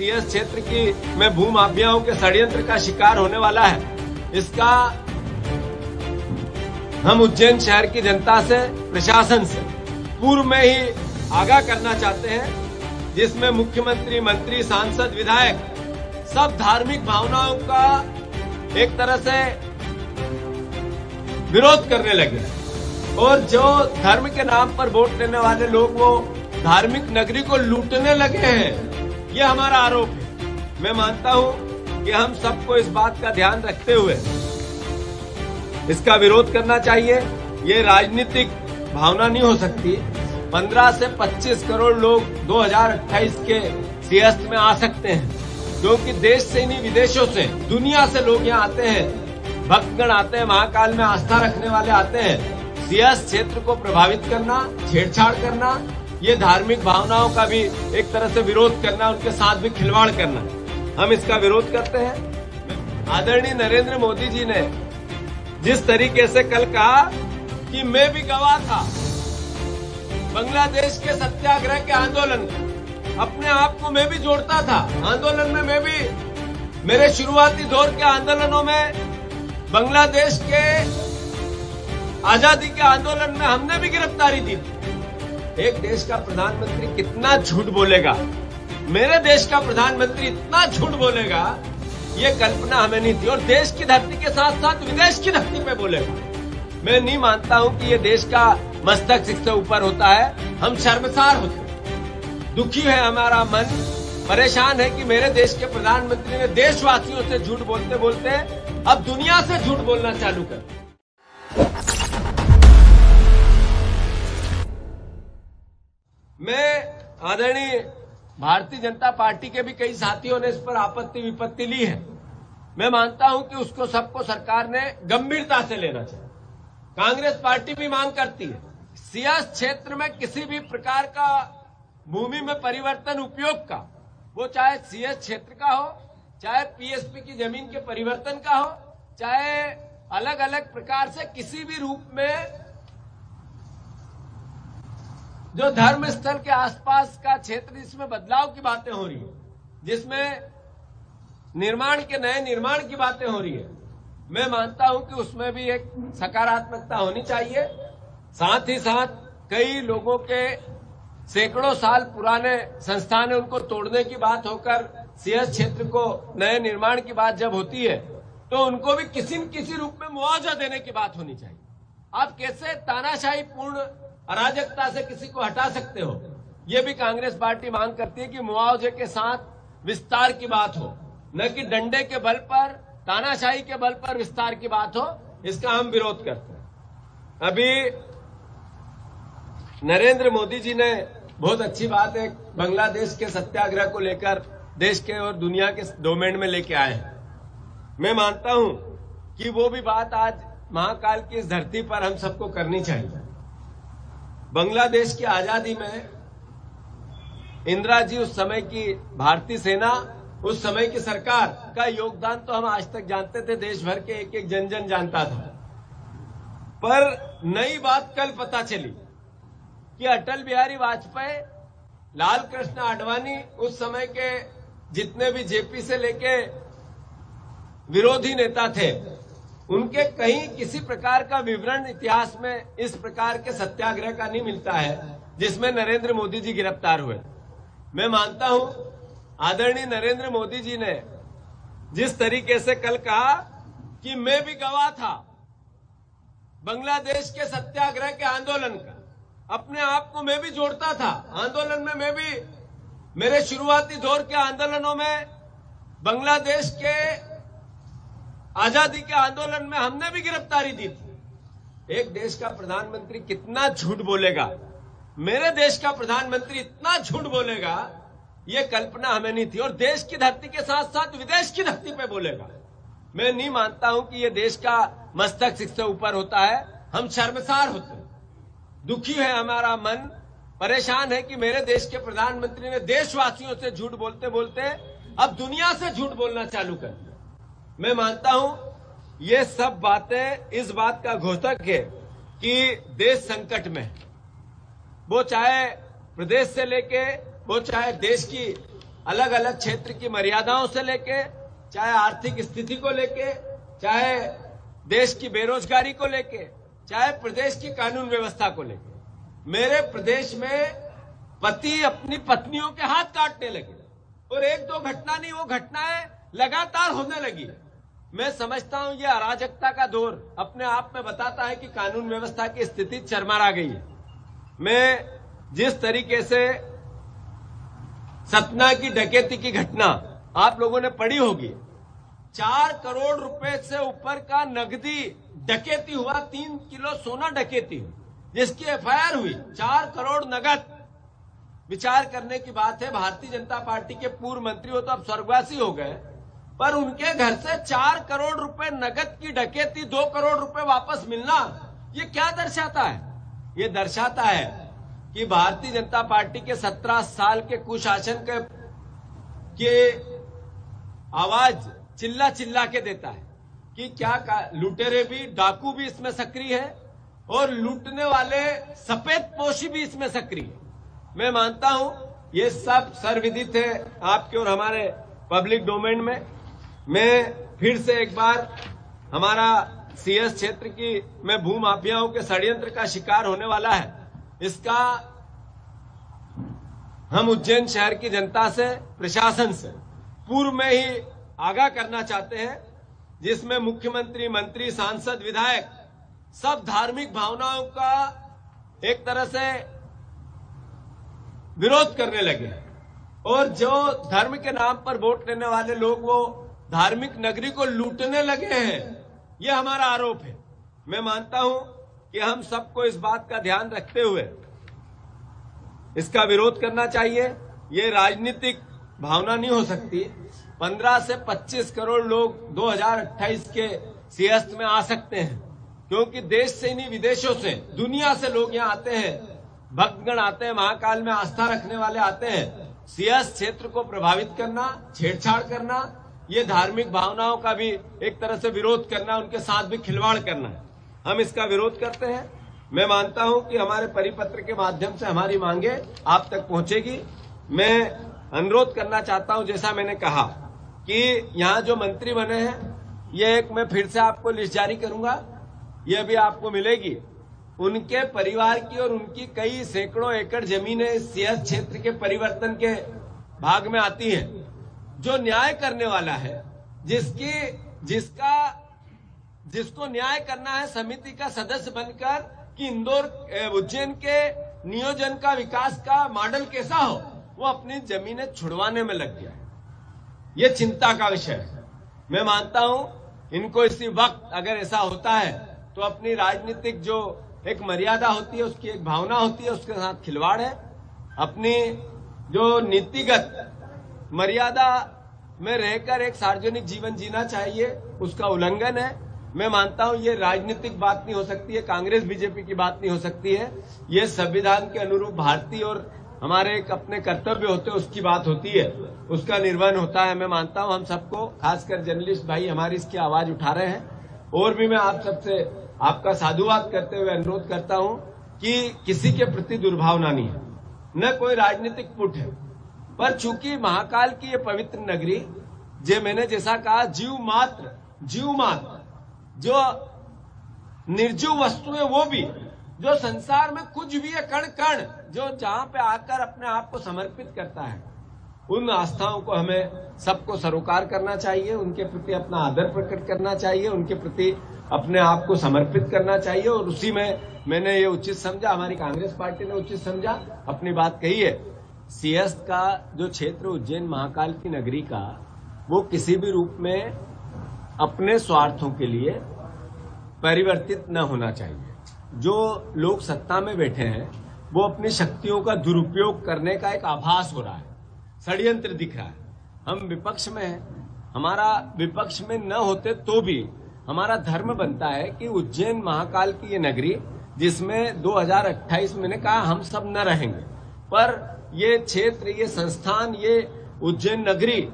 CS क्षेत्र की में भूमाफियाओं के षड्यंत्र का शिकार होने वाला है, इसका हम उज्जैन शहर की जनता से, प्रशासन से पूर्व में ही आगाह करना चाहते हैं, जिसमें मुख्यमंत्री, मंत्री, सांसद, विधायक सब धार्मिक भावनाओं का एक तरह से विरोध करने लगे और जो धर्म के नाम पर वोट लेने वाले लोग वो धार्मिक नगरी को लूटने लगे हैं, ये हमारा आरोप है। मैं मानता हूं कि हम सबको इस बात का ध्यान रखते हुए इसका विरोध करना चाहिए। ये राजनीतिक भावना नहीं हो सकती। 15 से 25 करोड़ लोग 2028 के सीएस में आ सकते हैं, क्योंकि देश से नहीं विदेशों से, दुनिया से लोग यहाँ आते हैं, भक्तगण आते हैं, महाकाल में आस्था रखने वाले आते हैं। सीएस क्षेत्र को प्रभावित करना, छेड़छाड़ करना, ये धार्मिक भावनाओं का भी एक तरह से विरोध करना, उनके साथ भी खिलवाड़ करना, हम इसका विरोध करते हैं। आदरणीय नरेंद्र मोदी जी ने जिस तरीके से कल कहा कि मैं भी गवाह था बांग्लादेश के सत्याग्रह के आंदोलन में, अपने आप को मैं भी जोड़ता था आंदोलन में, मैं भी मेरे शुरुआती दौर के आंदोलनों में, बांग्लादेश के आजादी के आंदोलन में हमने भी गिरफ्तारी दी थी। एक देश का प्रधानमंत्री कितना झूठ बोलेगा, मेरे देश का प्रधानमंत्री इतना झूठ बोलेगा, ये कल्पना हमें नहीं थी। और देश की धरती के साथ साथ विदेश की धरती पे बोलेगा। मैं नहीं मानता हूं कि ये देश का मस्तक इससे ऊपर होता है। हम शर्मसार होते हैं, दुखी है हमारा मन, परेशान है कि मेरे देश के प्रधानमंत्री ने देशवासियों से झूठ बोलते बोलते अब दुनिया से झूठ बोलना चालू कर। मैं आदरणीय भारतीय जनता पार्टी के भी कई साथियों ने इस पर आपत्ति विपत्ति ली है। मैं मानता हूं कि उसको सबको सरकार ने गंभीरता से लेना चाहिए। कांग्रेस पार्टी भी मांग करती है सीएस क्षेत्र में किसी भी प्रकार का भूमि में परिवर्तन उपयोग का, वो चाहे सीएस क्षेत्र का हो, चाहे पीएसपी की जमीन के परिवर्तन का हो, चाहे अलग अलग प्रकार से किसी भी रूप में जो धर्म स्थल के आसपास का क्षेत्र जिसमें बदलाव की बातें हो रही है, जिसमें निर्माण के नए निर्माण की बातें हो रही है, मैं मानता हूं कि उसमें भी एक सकारात्मकता होनी चाहिए। साथ ही साथ कई लोगों के सैकड़ों साल पुराने संस्थान है, उनको तोड़ने की बात होकर सीएस क्षेत्र को नए निर्माण की बात जब होती है तो उनको भी किसी न किसी रूप में मुआवजा देने की बात होनी चाहिए। आप कैसे तानाशाही पूर्ण अराजकता से किसी को हटा सकते हो, ये भी कांग्रेस पार्टी मांग करती है कि मुआवजे के साथ विस्तार की बात हो, न कि डंडे के बल पर, तानाशाही के बल पर विस्तार की बात हो। इसका हम विरोध करते हैं। अभी नरेंद्र मोदी जी ने बहुत अच्छी बात है बांग्लादेश के सत्याग्रह को लेकर देश के और दुनिया के डोमेन में लेके आए हैं। मैं मानता हूं कि वो भी बात आज महाकाल की इस धरती पर हम सबको करनी चाहिए। बांग्लादेश की आजादी में इंदिरा जी, उस समय की भारतीय सेना, उस समय की सरकार का योगदान तो हम आज तक जानते थे, देश भर के एक एक जन जन जानता था। पर नई बात कल पता चली कि अटल बिहारी वाजपेयी, लाल कृष्ण आडवाणी, उस समय के जितने भी जेपी से लेके विरोधी नेता थे, उनके कहीं किसी प्रकार का विवरण इतिहास में इस प्रकार के सत्याग्रह का नहीं मिलता है जिसमें नरेंद्र मोदी जी गिरफ्तार हुए। मैं मानता हूं आदरणीय नरेंद्र मोदी जी ने जिस तरीके से कल कहा कि मैं भी गवाह था बांग्लादेश के सत्याग्रह के आंदोलन का, अपने आप को मैं भी जोड़ता था आंदोलन में, मैं भी मेरे शुरुआती दौर के आंदोलनों में, बांग्लादेश के आजादी के आंदोलन में हमने भी गिरफ्तारी दी थी। एक देश का प्रधानमंत्री कितना झूठ बोलेगा, मेरे देश का प्रधानमंत्री इतना झूठ बोलेगा, ये कल्पना हमें नहीं थी। और देश की धरती के साथ साथ विदेश की धरती पे बोलेगा। मैं नहीं मानता हूं कि ये देश का मस्तक इससे ऊपर होता है। हम शर्मसार होते हैं, दुखी है हमारा मन, परेशान है कि मेरे देश के प्रधानमंत्री ने देशवासियों से झूठ बोलते बोलते अब दुनिया से झूठ बोलना चालू कर दिया। मैं मानता हूं ये सब बातें इस बात का घोतक है कि देश संकट में है। वो चाहे प्रदेश से लेके, वो चाहे देश की अलग अलग क्षेत्र की मर्यादाओं से लेके, चाहे आर्थिक स्थिति को लेके, चाहे देश की बेरोजगारी को लेके, चाहे प्रदेश की कानून व्यवस्था को लेके, मेरे प्रदेश में पति अपनी पत्नियों के हाथ काटने लगे और एक दो घटना नहीं, वो घटनाएं लगातार होने लगी। मैं समझता हूं ये अराजकता का दौर अपने आप में बताता है कि कानून व्यवस्था की स्थिति चरमरा गई है। मैं जिस तरीके से सतना की डकैती की घटना आप लोगों ने पढ़ी होगी, 4 करोड़ रुपए से ऊपर का नकदी डकैती हुआ, 3 किलो सोना डकैती हुई, जिसकी एफआईआर हुई, 4 करोड़ नगद। विचार करने की बात है, भारतीय जनता पार्टी के पूर्व मंत्री हो तो अब स्वर्गवासी हो गए, पर उनके घर से 4 करोड़ रुपए नगद की डकैती, 2 करोड़ रुपए वापस मिलना, ये क्या दर्शाता है? ये दर्शाता है कि भारतीय जनता पार्टी के 17 साल के कुशासन के आवाज चिल्ला चिल्ला के देता है कि क्या लुटेरे भी, डाकू भी इसमें सक्रिय है और लूटने वाले सफेदपोशी भी इसमें सक्रिय है। मैं मानता हूं ये सब सर्वविदित है आपके और हमारे पब्लिक डोमेन में। मैं फिर से एक बार हमारा सीएस क्षेत्र की में भूमाफियाओं के षड्यंत्र का शिकार होने वाला है, इसका हम उज्जैन शहर की जनता से, प्रशासन से पूर्व में ही आगाह करना चाहते हैं, जिसमें मुख्यमंत्री, मंत्री, सांसद, विधायक सब धार्मिक भावनाओं का एक तरह से विरोध करने लगे और जो धर्म के नाम पर वोट लेने वाले लोग वो धार्मिक नगरी को लूटने लगे हैं, ये हमारा आरोप है। मैं मानता हूं कि हम सबको इस बात का ध्यान रखते हुए इसका विरोध करना चाहिए। ये राजनीतिक भावना नहीं हो सकती। 15 से 25 करोड़ लोग 2028 के सियासत में आ सकते हैं, क्योंकि देश से नहीं विदेशों से, दुनिया से लोग यहाँ आते हैं, भक्तगण आते हैं, महाकाल में आस्था रखने वाले आते हैं। सियासत क्षेत्र को प्रभावित करना, छेड़छाड़ करना, ये धार्मिक भावनाओं का भी एक तरह से विरोध करना, उनके साथ भी खिलवाड़ करना है। हम इसका विरोध करते हैं। मैं मानता हूं कि हमारे परिपत्र के माध्यम से हमारी मांगे आप तक पहुंचेगी। मैं अनुरोध करना चाहता हूं, जैसा मैंने कहा कि यहाँ जो मंत्री बने हैं, ये एक मैं फिर से आपको लिस्ट जारी करूंगा, ये भी आपको मिलेगी। उनके परिवार की और उनकी कई सैकड़ों एकड़ जमीनें इस सियासत क्षेत्र के परिवर्तन के भाग में आती हैं। जो न्याय करने वाला है, जिसको न्याय करना है, समिति का सदस्य बनकर कि इंदौर, उज्जैन के नियोजन का, विकास का मॉडल कैसा हो, वो अपनी जमीनें छुड़वाने में लग गया है। ये चिंता का विषय है। मैं मानता हूं इनको इसी वक्त अगर ऐसा होता है तो अपनी राजनीतिक जो एक मर्यादा होती है, उसकी एक भावना होती है, उसके साथ खिलवाड़ है। अपनी जो नीतिगत मर्यादा में रहकर एक सार्वजनिक जीवन जीना चाहिए, उसका उल्लंघन है। मैं मानता हूं ये राजनीतिक बात नहीं हो सकती है, कांग्रेस बीजेपी की बात नहीं हो सकती है। ये संविधान के अनुरूप भारतीय और हमारे एक अपने कर्तव्य होते हैं, उसकी बात होती है, उसका निर्वहन होता है। मैं मानता हूं हम सबको, खासकर जर्नलिस्ट भाई हमारी इसकी आवाज उठा रहे हैं। और भी मैं आप सबसे आपका साधुवाद करते हुए अनुरोध करता हूं कि किसी के प्रति दुर्भावना नहीं है, न कोई राजनीतिक पुट है, पर चूंकि महाकाल की ये पवित्र नगरी, मैंने जैसा कहा, जीव मात्र जो निर्जीव वस्तु है, वो भी जो संसार में कुछ भी है, कण कण जो जहां पे आकर अपने आप को समर्पित करता है, उन आस्थाओं को हमें सबको सरोकार करना चाहिए, उनके प्रति अपना आदर प्रकट करना चाहिए, उनके प्रति अपने आप को समर्पित करना चाहिए। और उसी में मैंने ये उचित समझा, हमारी कांग्रेस पार्टी ने उचित समझा, अपनी बात कही है। सियासत का जो क्षेत्र उज्जैन महाकाल की नगरी का, वो किसी भी रूप में अपने स्वार्थों के लिए परिवर्तित न होना चाहिए। जो लोग सत्ता में बैठे हैं, वो अपनी शक्तियों का दुरुपयोग करने का एक आभास हो रहा है, षड्यंत्र दिख रहा है। हम विपक्ष में हैं, हमारा विपक्ष में न होते तो भी हमारा धर्म बनता है कि उज्जैन महाकाल की ये नगरी, जिसमें 2028 मैंने कहा हम सब न रहेंगे, पर ये क्षेत्र, ये संस्थान, ये उज्जैन नगरी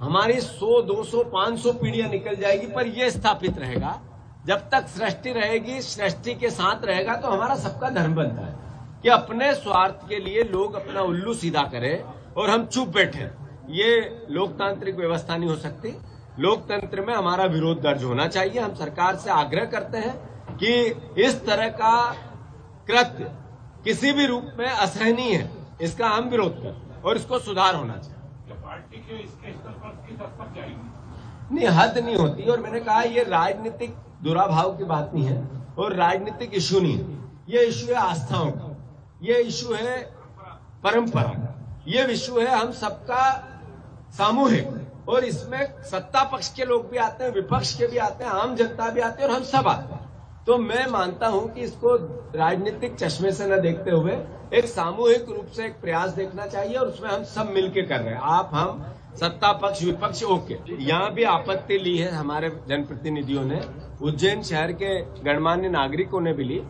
हमारी 100, 200, 500 पीढ़ियां निकल जाएगी, पर ये स्थापित रहेगा। जब तक सृष्टि रहेगी, सृष्टि के साथ रहेगा, तो हमारा सबका धर्म बनता है कि अपने स्वार्थ के लिए लोग अपना उल्लू सीधा करें और हम चुप बैठे। ये लोकतांत्रिक व्यवस्था नहीं हो सकती। लोकतंत्र में हमारा विरोध दर्ज होना चाहिए। हम सरकार से आग्रह करते हैं कि इस तरह का कृत्य किसी भी रूप में असहनीय है, इसका हम विरोध करते हैं और इसको सुधार होना चाहिए। पार्टी के इसके स्तर पर किस हद तक जाएगी? नहीं, हद नहीं होती। और मैंने कहा ये राजनीतिक दुराभाव की बात नहीं है और राजनीतिक इशू नहीं है। ये इशू है आस्थाओं का, ये इशू है परंपरा का, ये इशू है हम सबका सामूहिक। और इसमें सत्ता पक्ष के लोग भी आते हैं, विपक्ष के भी आते हैं, आम जनता भी आते हैं और हम सब आते हैं। तो मैं मानता हूं कि इसको राजनीतिक चश्मे से न देखते हुए एक सामूहिक रूप से एक प्रयास देखना चाहिए और उसमें हम सब मिलकर कर रहे हैं। आप, हम, सत्ता पक्ष, विपक्ष, ओके। यहाँ भी आपत्ति ली है हमारे जनप्रतिनिधियों ने, उज्जैन शहर के गणमान्य नागरिकों ने भी ली।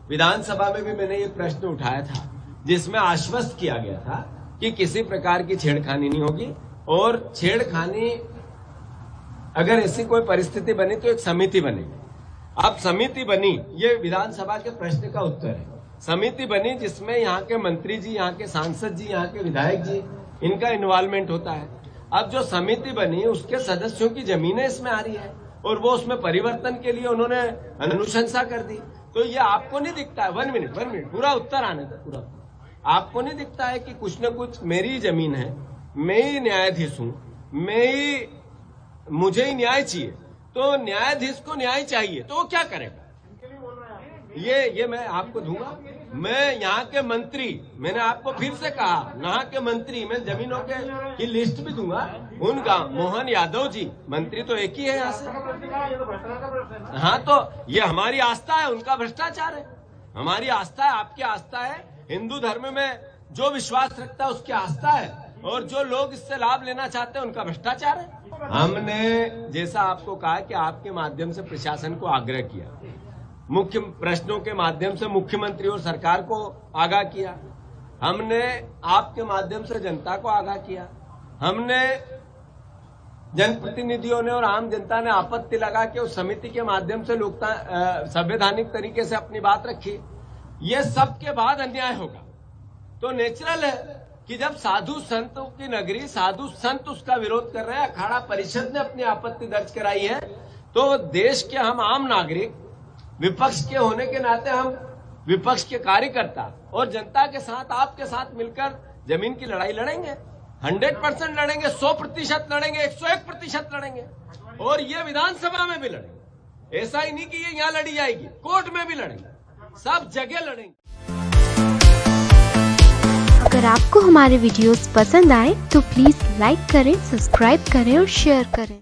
विधानसभा में भी मैंने ये प्रश्न उठाया था जिसमें आश्वस्त किया गया था कि किसी प्रकार की छेड़खानी नहीं होगी और छेड़खानी अगर ऐसी कोई परिस्थिति बनी तो एक समिति बनेगी। अब समिति बनी, ये विधानसभा के प्रश्न का उत्तर है। समिति बनी जिसमें यहाँ के मंत्री जी, यहाँ के सांसद जी, यहाँ के विधायक जी, इनका इन्वॉल्वमेंट होता है। अब जो समिति बनी उसके सदस्यों की जमीनें इसमें आ रही है और वो उसमें परिवर्तन के लिए उन्होंने अनुशंसा कर दी। तो ये आपको नहीं दिखता है, 1 मिनट पूरा उत्तर आने दो, पूरा आपको नहीं दिखता है कि कुछ न कुछ मेरी जमीन है, मैं ही न्यायाधीश हूं, मुझे ही न्याय चाहिए, तो न्यायाधीश को न्याय चाहिए तो वो क्या करेगा? ये मैं आपको दूंगा। मैं यहाँ के मंत्री, मैंने आपको फिर से कहा, यहाँ के मंत्री, मैं जमीनों की लिस्ट भी दूंगा। उनका मोहन यादव जी मंत्री तो एक ही है यहाँ से। हाँ, तो ये हमारी आस्था है, उनका भ्रष्टाचार है। हमारी आस्था है, आपकी आस्था है। हिंदू धर्म में जो विश्वास रखता है उसकी आस्था है और जो लोग इससे लाभ लेना चाहते हैं उनका भ्रष्टाचार है। हमने जैसा आपको कहा कि आपके माध्यम से प्रशासन को आग्रह किया, मुख्य प्रश्नों के माध्यम से मुख्यमंत्री और सरकार को आगाह किया, हमने आपके माध्यम से जनता को आगाह किया, हमने जनप्रतिनिधियों ने और आम जनता ने आपत्ति लगा के उस समिति के माध्यम से संवैधानिक तरीके से अपनी बात रखी। ये सब के बाद अन्याय होगा तो नेचुरल है कि जब साधु संतों की नगरी, साधु संत उसका विरोध कर रहे हैं, अखाड़ा परिषद ने अपनी आपत्ति दर्ज कराई है, तो देश के हम आम नागरिक, विपक्ष के होने के नाते हम विपक्ष के कार्यकर्ता और जनता के साथ, आपके साथ मिलकर जमीन की लड़ाई लड़ेंगे। 100% लड़ेंगे, 100% लड़ेंगे, 101% लड़ेंगे और ये विधानसभा में भी लड़ेंगे। ऐसा ही नहीं कि ये यहाँ लड़ी जाएगी, कोर्ट में भी लड़ेंगे, सब जगह लड़ेंगे। अगर आपको हमारे वीडियोस पसंद आए तो प्लीज लाइक करें, सब्सक्राइब करें और शेयर करें।